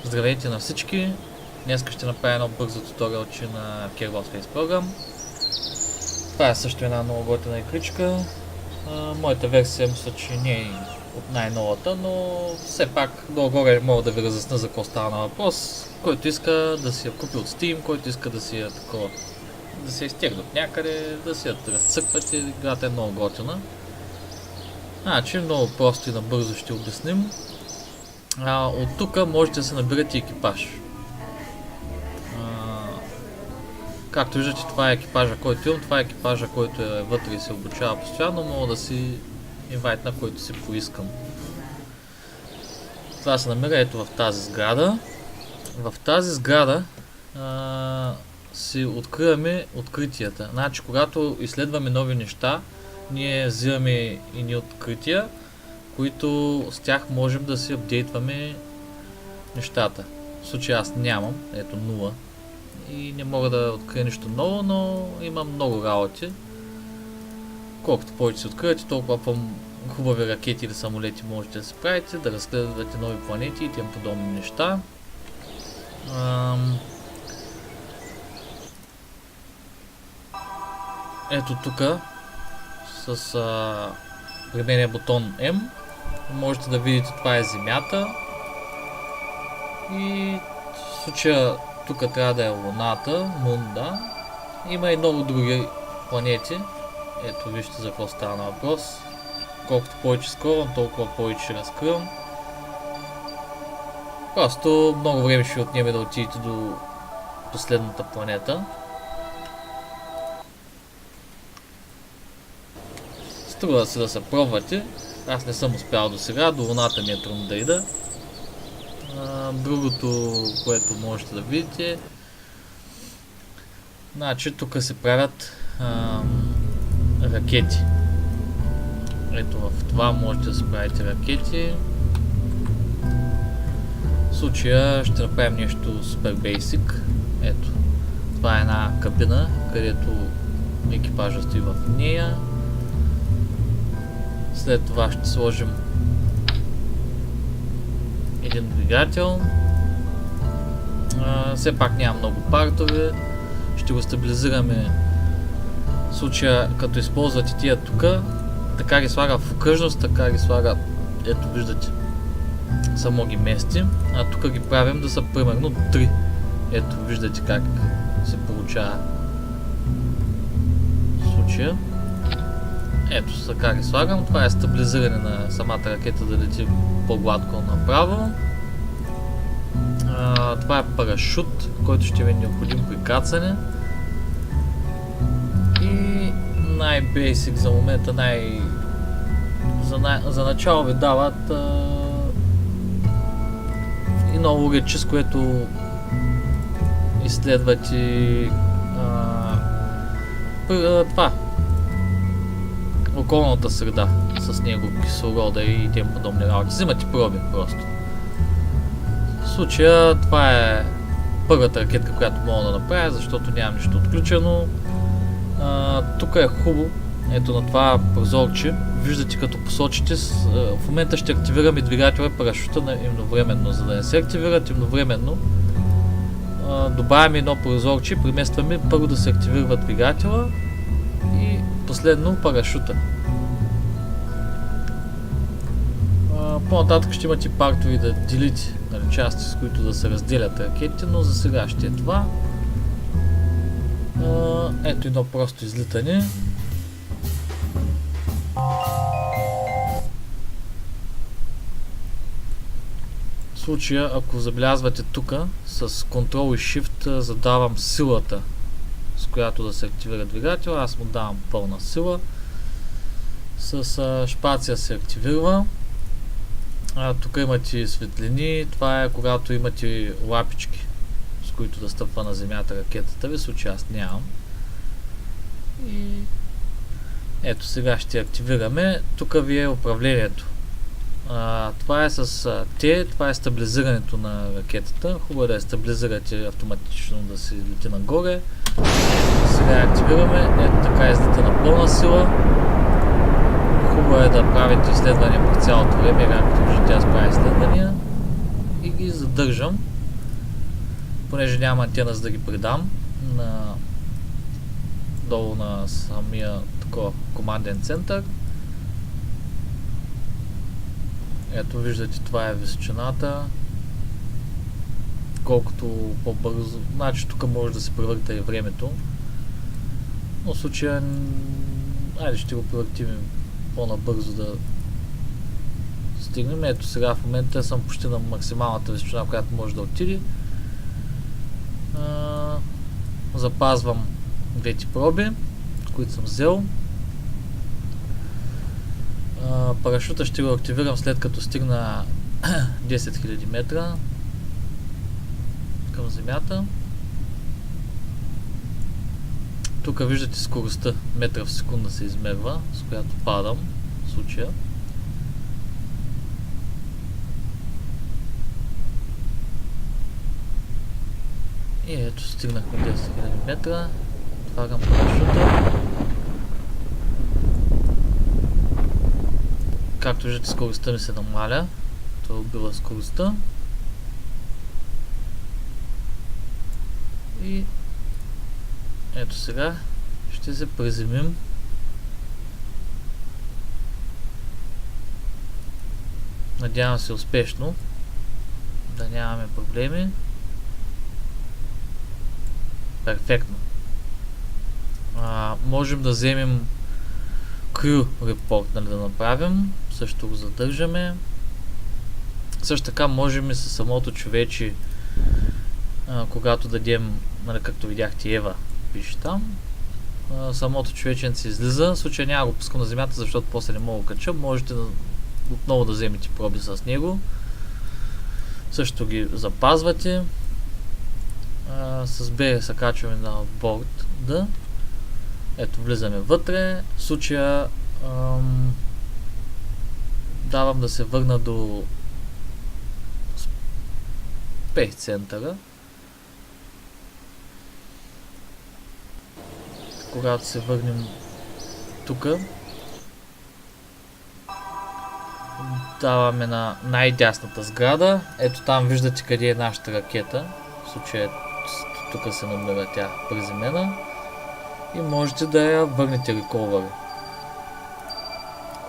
Здравейте на всички! Днес ще направя едно бързо туториалче на Kerbal Space Program. Това е също една много готина игричка. Моята версия мисля, че не е от най-новата, но все пак долу-горе мога да ви разясня за какво става на въпрос. Който иска да си я купи от Steam, който иска да си я такова, да се изтегне от някъде, да си я разцъквате, играта е много готина. Значи много просто и набързо ще обясним. От тук можете да се набирате екипаж. Както виждате, това е екипажа, който имам, това е екипажа, който е вътре и се обучава постоянно, мога да си инвайт на който си поискам. Това се намира ето в тази сграда. В тази сграда си откриваме откритията. Значи, когато изследваме нови неща, ние взимаме и ни открития, които с тях можем да си апдейтваме нещата. В случая аз нямам, ето 0. И не мога да открия нищо ново, но имам много работи. Колкото повече се откривате, толкова по-хубави ракети или самолети можете да си правите, да разгледате нови планети и тем подобни неща. Ето тук с прибения бутон M можете да видите, това е Земята и в случая тук трябва да е Луната, Мун, да. Има и много други планети. Ето вижте за какво става на въпрос. Колкото повече скровам, толкова повече ще разкривам. Просто много време ще отнеме да отидете до последната планета. Струва се да се пробвате. Аз не съм успял до сега, до Луната ми е трудно да ида. Другото, което можете да видите, значи тук се правят ракети. Ето в това можете да се правите ракети. В случая ще направим нещо супер бейсик. Ето, това е една кабина, където екипажа стои в нея. След това ще сложим един двигател. Все пак няма много партове. Ще го стабилизираме в случая като използвате тия тук. Така ги слага в окръжност, така ги слага, ето виждате, само ги местим. А тук ги правим да са примерно 3. Ето виждате как се получава в случая. Ето така ги слагам. Това е стабилизиране на самата ракета да лети по-гладко направо. Това е парашут, който ще ви е необходим при кацане. И най-бейсик за момента, за начало ви дават и ново рече, с което изследвате това околната среда, с него кислорода и тем подобни работи. Взимате проби просто. В случая това е първата ракетка, която мога да направя, защото нямам нищо отключено. Тук е хубаво, ето на това прозорче, виждате като посочите, в момента ще активираме двигателя и парашута едновременно, за да не се активират едновременно. Добавяме едно прозорче, преместваме първо да се активира двигателя и последно парашута. По-нататък ще имате партови да делите части, с които да се разделят ракетите, но за сега ще е това. Ето едно просто излитане. В случая, ако забелязвате тук, с Ctrl и Shift задавам силата, с която да се активира двигател. Аз му давам пълна сила. С шпация се активира. Тук имате светлини. Това е когато имате лапички, с които да стъпва на земята ракетата ви. В случай аз нямам. И ето сега ще активираме. Тук ви е управлението. Това е с T, това е стабилизирането на ракетата. Хубаво е да я стабилизирате автоматично да се лети нагоре. Сега активираме. Ето така излита на пълна сила. Хубаво е да правите изследвания по цялото време, както виждате аз правя изследвания и ги задържам. понеже няма антена, за да ги предам долу на самия такова команден център. Ето виждате, това е височината. Колкото по-бързо, значи тук може да се превърта и времето. Но в случая, айде ще го превъртим по-набързо да стигнем. Ето сега в момента съм почти на максималната височина, която може да отиде. Запазвам двете проби, които съм взел. Парашута ще го активирам след като стигна 10 000 метра към земята. Тук виждате скоростта, метра в секунда се измерва, с която падам в случая. И ето стигнахме 10 000 метра. Отварям парашута. Както виждате, скоростта ми се намаля. Това убива скоростта. И ето сега ще се приземим. Надявам се успешно. Да нямаме проблеми. Перфектно. Можем да вземем Crew Report, нали, да направим. Също го задържаме. Също така можем и със самото човече, когато дадем, нали, както видяхте, Ева пише там, самото човеченце излиза. В случая няма го пускам на земята, защото после не мога да кача. Можете отново да вземете проби с него. Също ги запазвате. С B се качваме на борд D. Ето, влизаме вътре. В случая давам да се върна до Space центъра. Когато се върнем тук, даваме на най-дясната сграда. Ето там виждате къде е нашата ракета. В случая тук се намира тя приземена. И можете да я върнете реколвъра.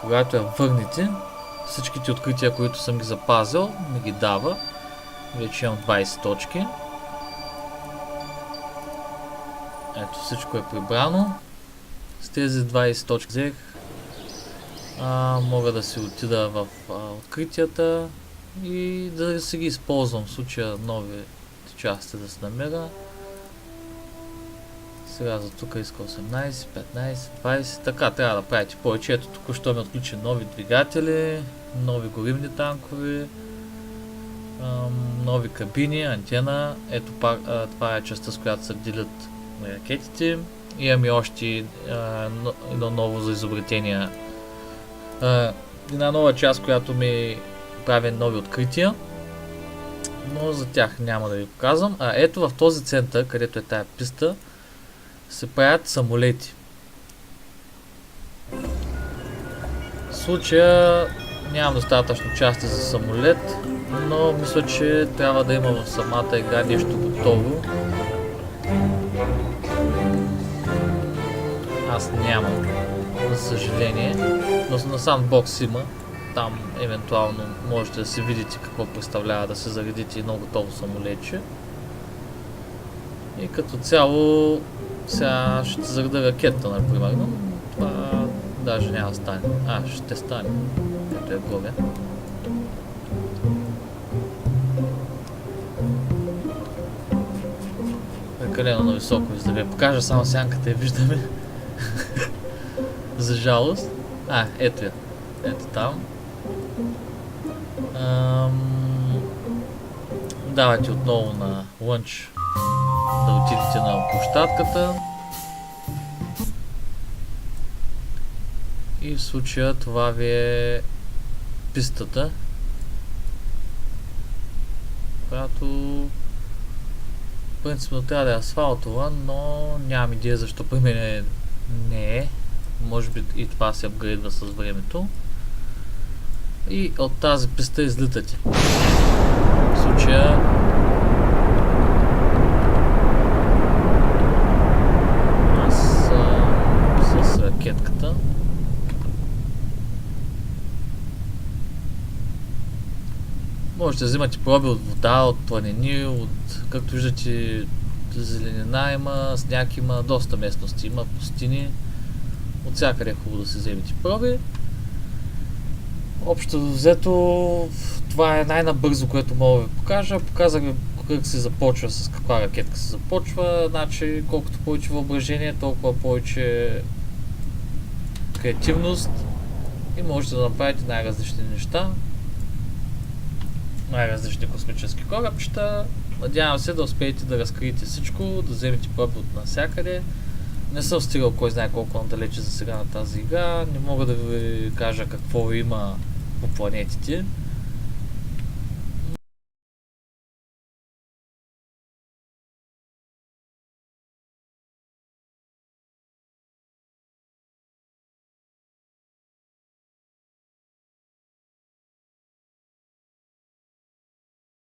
Когато я върнете, всичките открития, които съм ги запазил, ми ги дава. Вече имам 20 точки. Ето, всичко е прибрано. С тези 20 точки взех. Мога да си отида в откритията и да си ги използвам. В случая нови части да се намеря. Сега за тук иска 18, 15, 20. Така трябва да правите повече. Ето тук що ми отключи нови двигатели, нови горивни танкове, нови кабини, антена. Ето това е частта, с която се делят ракетите. Имаме още едно ново за изобретение. Една нова част, която ми прави нови открития. Но за тях няма да ви показвам. Ето в този център, където е тая писта, се правят самолети. В случая нямам достатъчно части за самолет, но мисля, че трябва да има в самата игра нещо готово. Аз нямам, за съжаление, но на Sandbox има. Там евентуално можете да си видите какво представлява да се заредите едно готово самолетче. И като цяло сега ще зареда ракета, например, но това даже няма да стане. Ще стане. Ето я горе. Прекалено на високо за да ви покажа, само сянката я виждаме. За жалост. Ето я. Ето там. Давайте отново на лънч да отидете на площадката. И в случая това ви е пистата, която принципно трябва да е асфалтова, но нямам идея защо при мен не е. Може би и това се апгрейдва с времето. И от тази писта излитате. В случая можете да взимате проби от вода, от планини, както виждате, зеленина има, сняг има, доста местности има, пустини. От всякъде е хубаво да се вземете проби. Общо взето, това е най-набързо, което мога да ви покажа. Показах ви как се започва, с каква ракетка се започва. Значи, колкото повече въображение, толкова повече креативност и можете да направите най-различни неща. Най-различни космически корабчета. Надявам се да успеете да разкриете всичко, да вземете проби от навсякъде. Не съм стигал кой знае колко надалече за сега на тази игра. Не мога да ви кажа какво има по планетите.